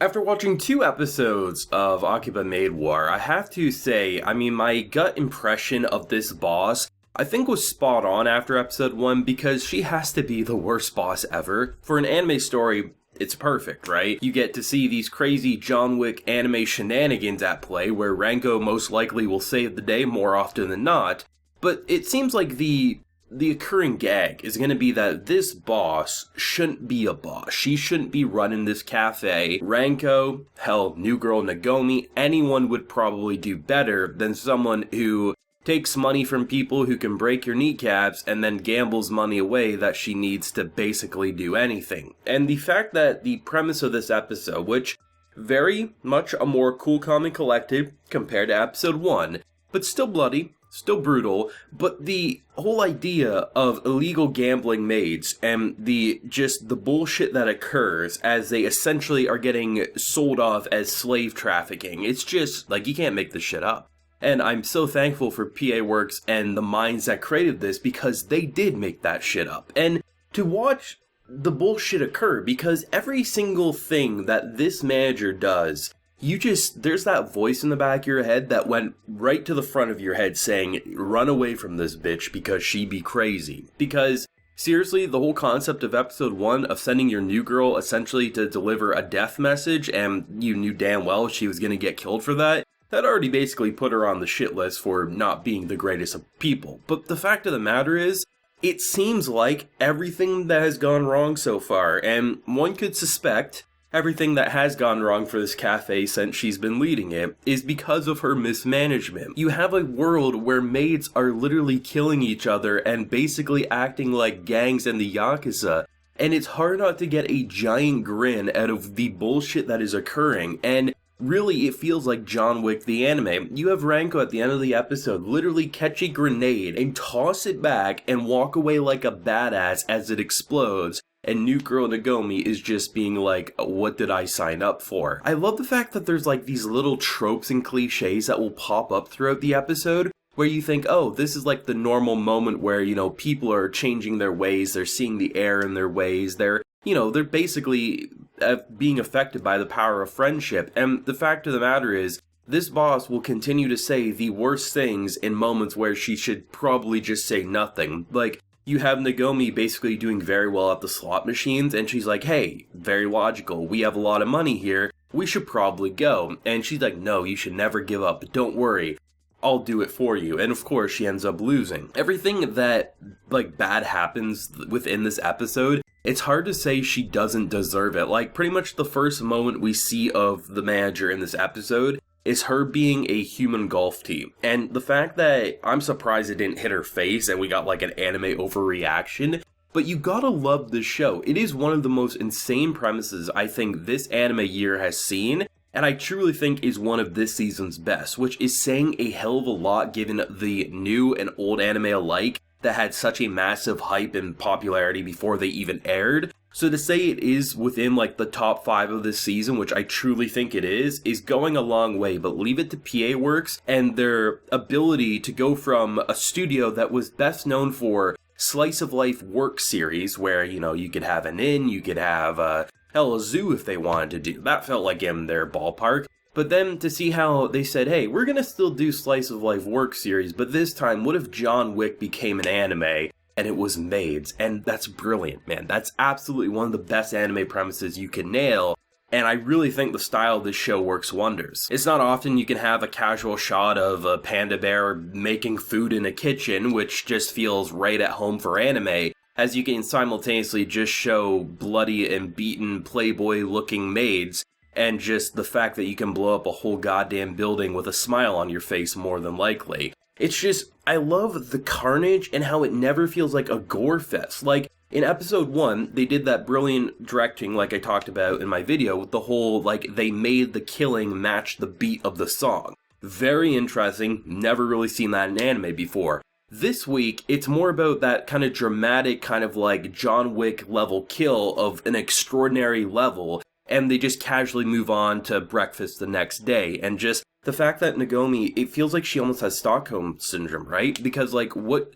After watching 2 episodes of Akiba Maid War, I have to say, my gut impression of this boss, I think was spot on after episode 1 because she has to be the worst boss ever. For an anime story, it's perfect, right? You get to see these crazy John Wick anime shenanigans at play where Ranko most likely will save the day more often than not, but it seems like the occurring gag is going to be that this boss shouldn't be a boss. She shouldn't be running this cafe. Ranko, hell, new girl Nagomi, anyone would probably do better than someone who takes money from people who can break your kneecaps and then gambles money away that she needs to basically do anything. And the fact that the premise of this episode, which very much a more cool, calm, and collected compared to episode 1, but still bloody, still brutal, but the whole idea of illegal gambling maids and the bullshit that occurs as they essentially are getting sold off as slave trafficking, it's just, like, you can't make this shit up. And I'm so thankful for PA Works and the minds that created this because they did make that shit up. And to watch the bullshit occur, because every single thing that this manager does, there's that voice in the back of your head that went right to the front of your head saying, run away from this bitch because she be crazy. Because, seriously, the whole concept of episode 1 of sending your new girl essentially to deliver a death message, and you knew damn well she was gonna get killed for that already basically put her on the shit list for not being the greatest of people. But the fact of the matter is, it seems like everything that has gone wrong so far, and one could suspect everything that has gone wrong for this cafe since she's been leading it is because of her mismanagement. You have a world where maids are literally killing each other and basically acting like gangs and the Yakuza, and it's hard not to get a giant grin out of the bullshit that is occurring. And really, it feels like John Wick the anime. You have Ranko at the end of the episode literally catch a grenade and toss it back and walk away like a badass as it explodes, and new girl Nagomi is just being like, what did I sign up for? I love the fact that there's like these little tropes and cliches that will pop up throughout the episode where you think, oh, this is like the normal moment where, people are changing their ways, they're seeing the error in their ways, they're basically being affected by the power of friendship. And the fact of the matter is, this boss will continue to say the worst things in moments where she should probably just say nothing. Like, you have Nagomi basically doing very well at the slot machines, and she's like, hey, very logical, we have a lot of money here, we should probably go. And she's like, no, you should never give up, but don't worry, I'll do it for you. And of course, she ends up losing. Everything that, bad happens within this episode, it's hard to say she doesn't deserve it. Like, pretty much the first moment we see of the manager in this episode is her being a human golf tee. And the fact that I'm surprised it didn't hit her face and we got an anime overreaction, but you gotta love this show. It is one of the most insane premises I think this anime year has seen, and I truly think is one of this season's best, which is saying a hell of a lot given the new and old anime alike that had such a massive hype and popularity before they even aired. So to say it is within the top 5 of this season, which I truly think it is going a long way, but leave it to PA Works and their ability to go from a studio that was best known for slice of life work series where, you could have an inn, you could have a zoo if they wanted to do. That felt like in their ballpark. But then to see how they said, hey, we're gonna still do slice of life work series, but this time, what if John Wick became an anime and it was Maids? And that's brilliant, man. That's absolutely one of the best anime premises you can nail. And I really think the style of this show works wonders. It's not often you can have a casual shot of a panda bear making food in a kitchen, which just feels right at home for anime, as you can simultaneously just show bloody and beaten Playboy-looking maids, and just the fact that you can blow up a whole goddamn building with a smile on your face more than likely. It's just, I love the carnage and how it never feels like a gore fest. Like, in episode 1, they did that brilliant directing like I talked about in my video with the whole, they made the killing match the beat of the song. Very interesting, never really seen that in anime before. This week, it's more about that kind of dramatic, kind of John Wick level kill of an extraordinary level, and they just casually move on to breakfast the next day, and just the fact that Nagomi, it feels like she almost has Stockholm syndrome, right? Because,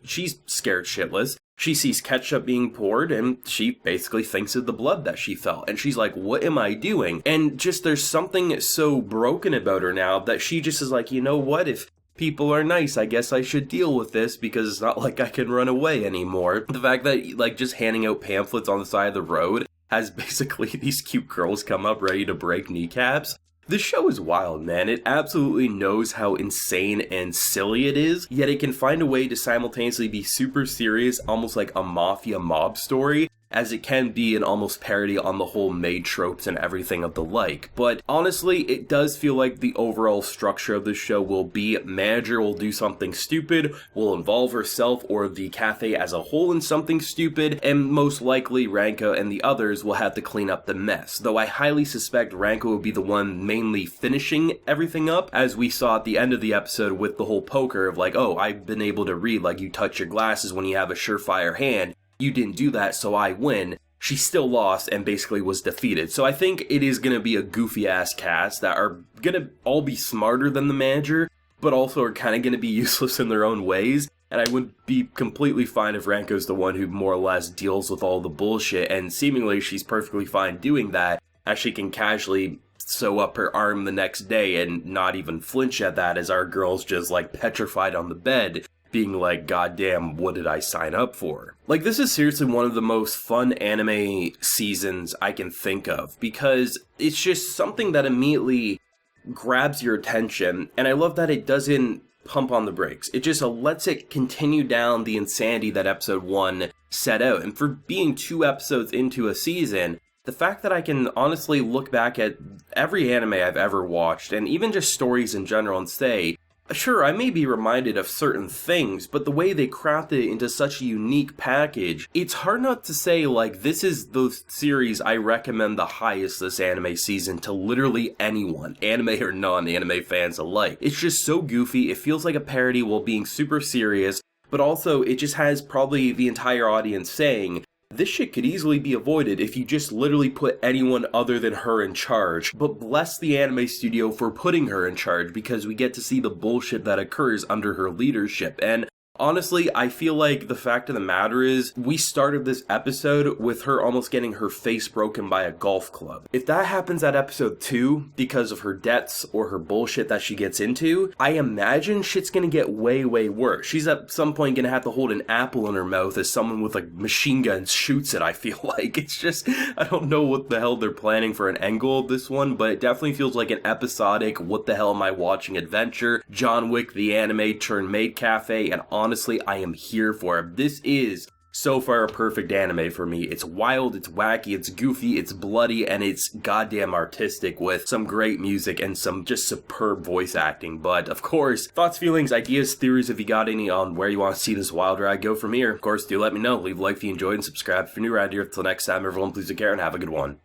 she's scared shitless, She sees ketchup being poured, and she basically thinks of the blood that she felt. And she's like, what am I doing? And just there's something so broken about her now that she just is like, you know what, if people are nice, I guess I should deal with this because it's not like I can run away anymore. The fact that, like, just handing out pamphlets on the side of the road has basically these cute girls come up ready to break kneecaps. This show is wild, man. It absolutely knows how insane and silly it is, yet it can find a way to simultaneously be super serious, almost like a mafia mob story, as it can be an almost parody on the whole maid tropes and everything of the like. But honestly, it does feel like the overall structure of the show will be manager will do something stupid, will involve herself or the cafe as a whole in something stupid, and most likely Ranko and the others will have to clean up the mess. Though I highly suspect Ranko will be the one mainly finishing everything up, as we saw at the end of the episode with the whole poker of like, oh, I've been able to read, like you touch your glasses when you have a surefire hand. You didn't do that, so I win. She still lost and basically was defeated. So I think it is going to be a goofy-ass cast that are going to all be smarter than the manager, but also are kind of going to be useless in their own ways. And I would be completely fine if Ranko's the one who more or less deals with all the bullshit, and seemingly she's perfectly fine doing that, as she can casually sew up her arm the next day and not even flinch at that, as our girl's just like petrified on the bed, being like, goddamn, what did I sign up for? Like, this is seriously one of the most fun anime seasons I can think of, because it's just something that immediately grabs your attention, and I love that it doesn't pump on the brakes. It just lets it continue down the insanity that episode 1 set out, and for being 2 episodes into a season, the fact that I can honestly look back at every anime I've ever watched, and even just stories in general, and say, sure, I may be reminded of certain things, but the way they crafted it into such a unique package, it's hard not to say, like, this is the series I recommend the highest this anime season to literally anyone, anime or non-anime fans alike. It's just so goofy, it feels like a parody while being super serious, but also it just has probably the entire audience saying, this shit could easily be avoided if you just literally put anyone other than her in charge, but bless the anime studio for putting her in charge because we get to see the bullshit that occurs under her leadership. And honestly, I feel like the fact of the matter is, we started this episode with her almost getting her face broken by a golf club. If that happens at episode 2, because of her debts or her bullshit that she gets into, I imagine shit's gonna get way, way worse. She's at some point gonna have to hold an apple in her mouth as someone with a machine gun shoots it, I feel like. It's just, I don't know what the hell they're planning for an end goal of this one, but it definitely feels like an episodic, what the hell am I watching adventure, John Wick the anime turned maid cafe, and honestly, I am here for it. This is so far a perfect anime for me. It's wild, it's wacky, it's goofy, it's bloody, and it's goddamn artistic with some great music and some just superb voice acting. But of course, thoughts, feelings, ideas, theories, if you got any on where you want to see this wild ride go from here, of course, do let me know. Leave a like if you enjoyed and subscribe if you're new around here. Until next time, everyone, please take care and have a good one.